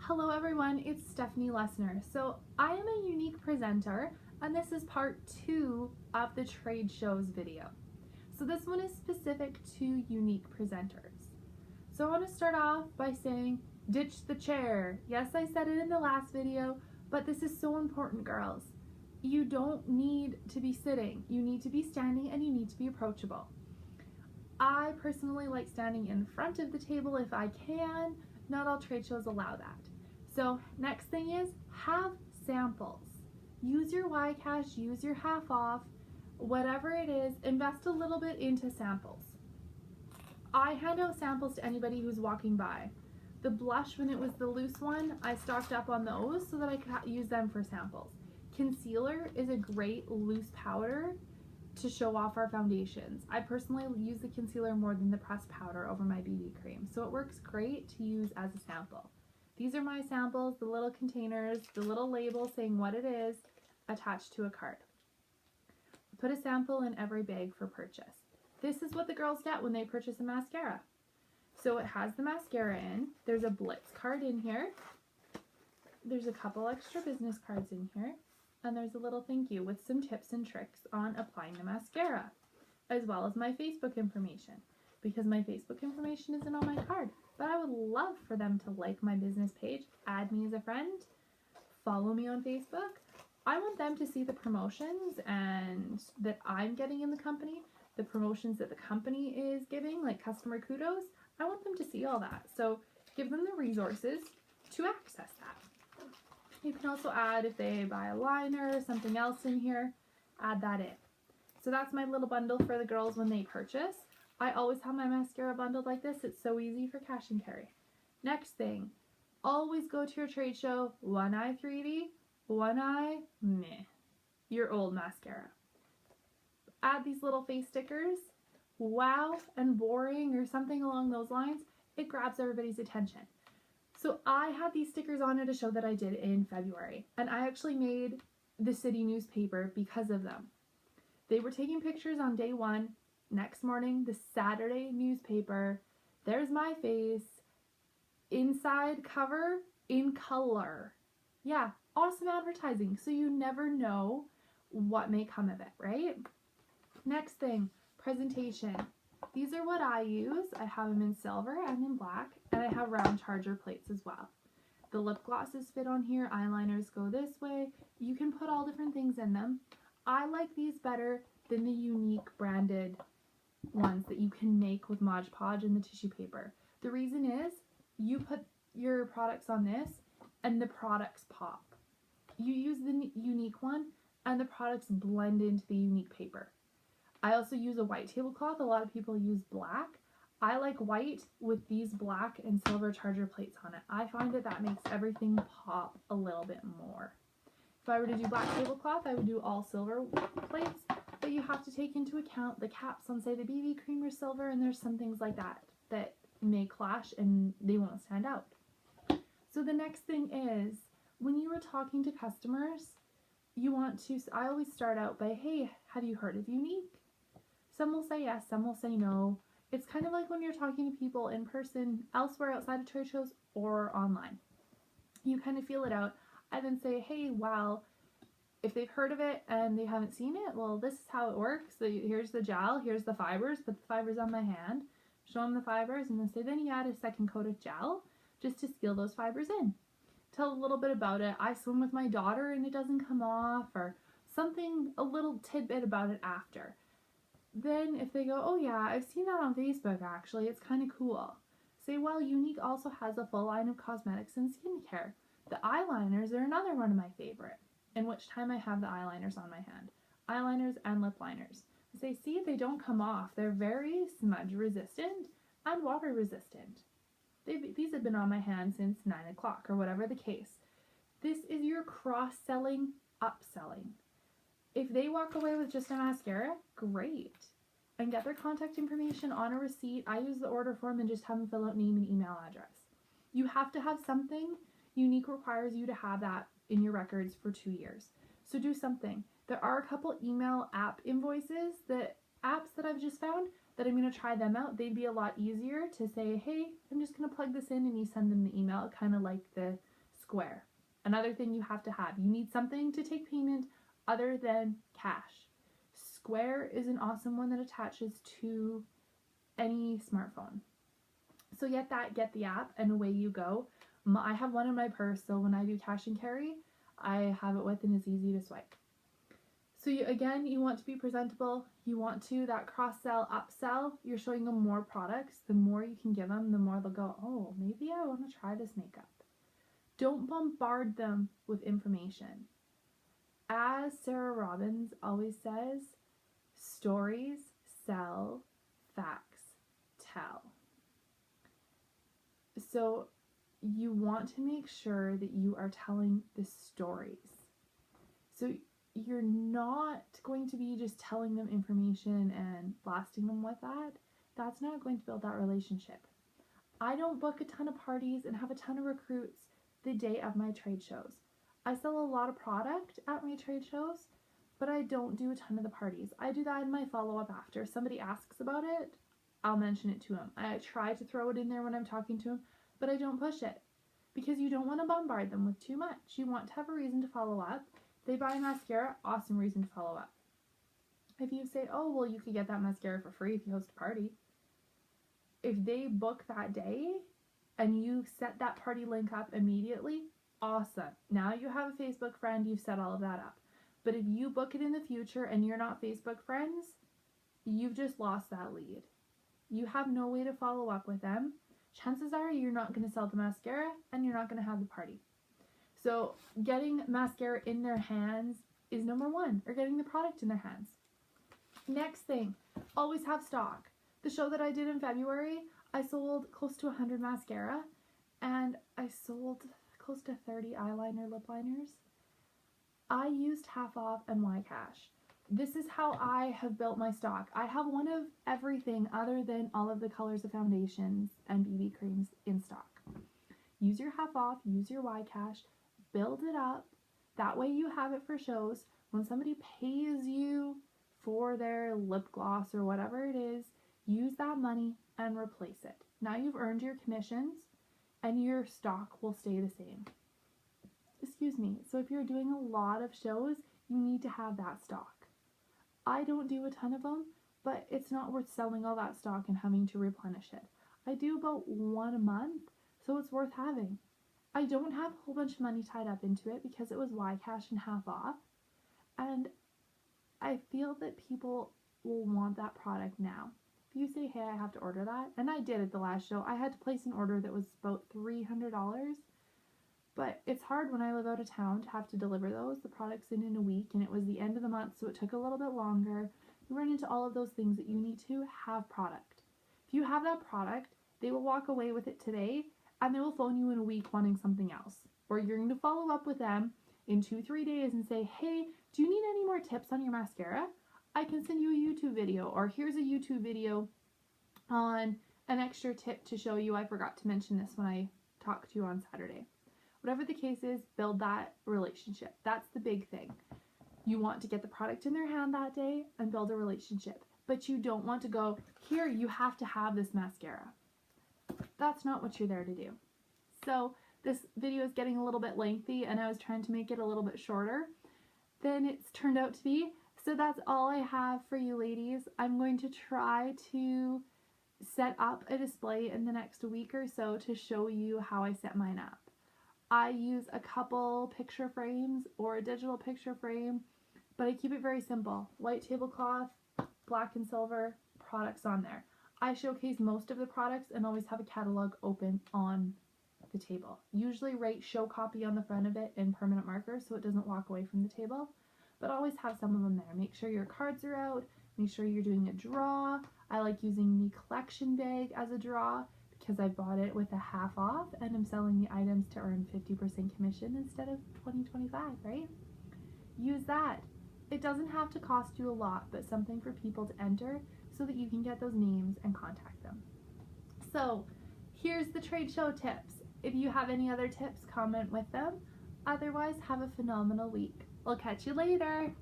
Hello everyone, it's Stephanie Lesner. So I am a unique presenter and this is part 2 of the trade shows video. So this one is specific to unique presenters. So I want to start off by saying ditch the chair. Yes, I said it in the last video, but this is so important, girls. You don't need to be sitting. You need to be standing and you need to be approachable. I personally like standing in front of the table if I can. Not all trade shows allow that. So next thing is have samples. Use your YCash, use your half off, whatever it is, invest a little bit into samples. I hand out samples to anybody who's walking by. The blush, when it was the loose one, I stocked up on those so that I could use them for samples. Concealer is a great loose powder to show off our foundations. I personally use the concealer more than the pressed powder over my BB cream, so it works great to use as a sample. These are my samples, the little containers, the little label saying what it is, attached to a card. Put a sample in every bag for purchase. This is what the girls get when they purchase a mascara. So it has the mascara in, there's a Blitz card in here, there's a couple extra business cards in here, and there's a little thank you with some tips and tricks on applying the mascara, as well as my Facebook information, because my Facebook information isn't on my card. But I would love for them to like my business page, add me as a friend, follow me on Facebook. I want them to see the promotions and that I'm getting in the company, the promotions that the company is giving, like customer kudos. I want them to see all that. So give them the resources to access that. You can also add, if they buy a liner or something else in here, add that in. So that's my little bundle for the girls when they purchase. I always have my mascara bundled like this. It's so easy for cash and carry. Next thing, always go to your trade show, one eye 3D, one eye meh, your old mascara. Add these little face stickers, wow and boring or something along those lines. It grabs everybody's attention. So I had these stickers on at a show that I did in February, and I actually made the city newspaper because of them. They were taking pictures on day one. Next morning, the Saturday newspaper, there's my face, inside cover in color. Yeah, awesome advertising. So you never know what may come of it, right? Next thing, presentation. These are what I use. I have them in silver and in black, and I have round charger plates as well. The lip glosses fit on here, eyeliners go this way. You can put all different things in them. I like these better than the unique branded ones that you can make with Mod Podge and the tissue paper. The reason is you put your products on this and the products pop. You use the unique one and the products blend into the unique paper. I also use a white tablecloth. A lot of people use black. I like white with these black and silver charger plates on it. I find that that makes everything pop a little bit more. If I were to do black tablecloth, I would do all silver plates, but you have to take into account the caps on, say, the BB cream are silver, and there's some things like that that may clash and they won't stand out. So the next thing is, when you are talking to customers, you want to, I always start out by, hey, have you heard of Unique? Some will say yes, some will say no. It's kind of like when you're talking to people in person elsewhere outside of trade shows or online. You kind of feel it out. I then say, hey, well, if they've heard of it and they haven't seen it, well, this is how it works. So here's the gel, here's the fibers, put the fibers on my hand, show them the fibers, and then you add a second coat of gel just to seal those fibers in. Tell a little bit about it. I swim with my daughter and it doesn't come off, or something, a little tidbit about it after. Then if they go, oh yeah, I've seen that on Facebook actually, it's kind of cool. Say, well, Unique also has a full line of cosmetics and skincare. The eyeliners are another one of my favorite, in which time I have the eyeliners on my hand. Eyeliners and lip liners. I say, see, they don't come off. They're very smudge resistant and water resistant. These have been on my hand since 9 o'clock or whatever the case. This is your cross-selling, upselling. If they walk away with just a mascara, great. And get their contact information on a receipt. I use the order form and just have them fill out name and email address. You have to have something. Unique requires you to have that in your records for 2 years. So do something. There are a couple email app invoices, apps that I've just found that I'm going to try them out. They'd be a lot easier to say, hey, I'm just going to plug this in and you send them the email, kind of like the Square. Another thing you have to have. You need something to take payment other than cash. Square is an awesome one that attaches to any smartphone. So get that, get the app, and away you go. I have one in my purse, so when I do cash and carry, I have it with and it's easy to swipe. So again, you want to be presentable. You want to, that cross-sell, upsell, you're showing them more products. The more you can give them, the more they'll go, oh, maybe I want to try this makeup. Don't bombard them with information. As Sarah Robbins always says, stories sell, facts tell. So you want to make sure that you are telling the stories. So you're not going to be just telling them information and blasting them with that. That's not going to build that relationship. I don't book a ton of parties and have a ton of recruits the day of my trade shows. I sell a lot of product at my trade shows, but I don't do a ton of the parties. I do that in my follow-up after. If somebody asks about it, I'll mention it to them. I try to throw it in there when I'm talking to them, but I don't push it because you don't want to bombard them with too much. You want to have a reason to follow up. They buy mascara, awesome reason to follow up. If you say, oh, well, you could get that mascara for free if you host a party. If they book that day and you set that party link up immediately, awesome. Now you have a Facebook friend, you've set all of that up. But if you book it in the future and you're not Facebook friends, you've just lost that lead. You have no way to follow up with them. Chances are you're not going to sell the mascara and you're not going to have the party. So getting mascara in their hands is number one, or getting the product in their hands. Next thing, always have stock. The show that I did in February, I sold close to 100 mascara and I sold close to 30 eyeliner lip liners. I used half off and YCash. This is how I have built my stock. I have one of everything other than all of the colors of foundations and BB creams in stock. Use your half off, use your YCash, build it up. That way you have it for shows. When somebody pays you for their lip gloss or whatever it is, use that money and replace it. Now you've earned your commissions and your stock will stay the same. Excuse me. So if you're doing a lot of shows, you need to have that stock. I don't do a ton of them, but it's not worth selling all that stock and having to replenish it. I do about one a month, so it's worth having. I don't have a whole bunch of money tied up into it because it was YCash and half off. And I feel that people will want that product now. If you say, hey, I have to order that, and I did at the last show, I had to place an order that was about $300, but it's hard when I live out of town to have to deliver those. The product's in a week, and it was the end of the month, so it took a little bit longer. You run into all of those things that you need to have product. If you have that product, they will walk away with it today, and they will phone you in a week wanting something else. Or you're going to follow up with them in 2-3 days and say, hey, do you need any more tips on your mascara? I can send you a YouTube video, or here's a YouTube video on an extra tip to show you. I forgot to mention this when I talked to you on Saturday. Whatever the case is, build that relationship. That's the big thing. You want to get the product in their hand that day and build a relationship, but you don't want to go, here, you have to have this mascara. That's not what you're there to do. So this video is getting a little bit lengthy and I was trying to make it a little bit shorter than it's turned out to be. So that's all I have for you ladies. I'm going to try to set up a display in the next week or so to show you how I set mine up. I use a couple picture frames or a digital picture frame, but I keep it very simple. White tablecloth, black and silver, products on there. I showcase most of the products and always have a catalog open on the table. Usually write show copy on the front of it in permanent marker so it doesn't walk away from the table, but always have some of them there. Make sure your cards are out, make sure you're doing a draw. I like using the collection bag as a draw because I bought it with a half off and I'm selling the items to earn 50% commission instead of 20-25, right? Use that. It doesn't have to cost you a lot, but something for people to enter so that you can get those names and contact them. So here's the trade show tips. If you have any other tips, comment with them. Otherwise, have a phenomenal week. I'll catch you later.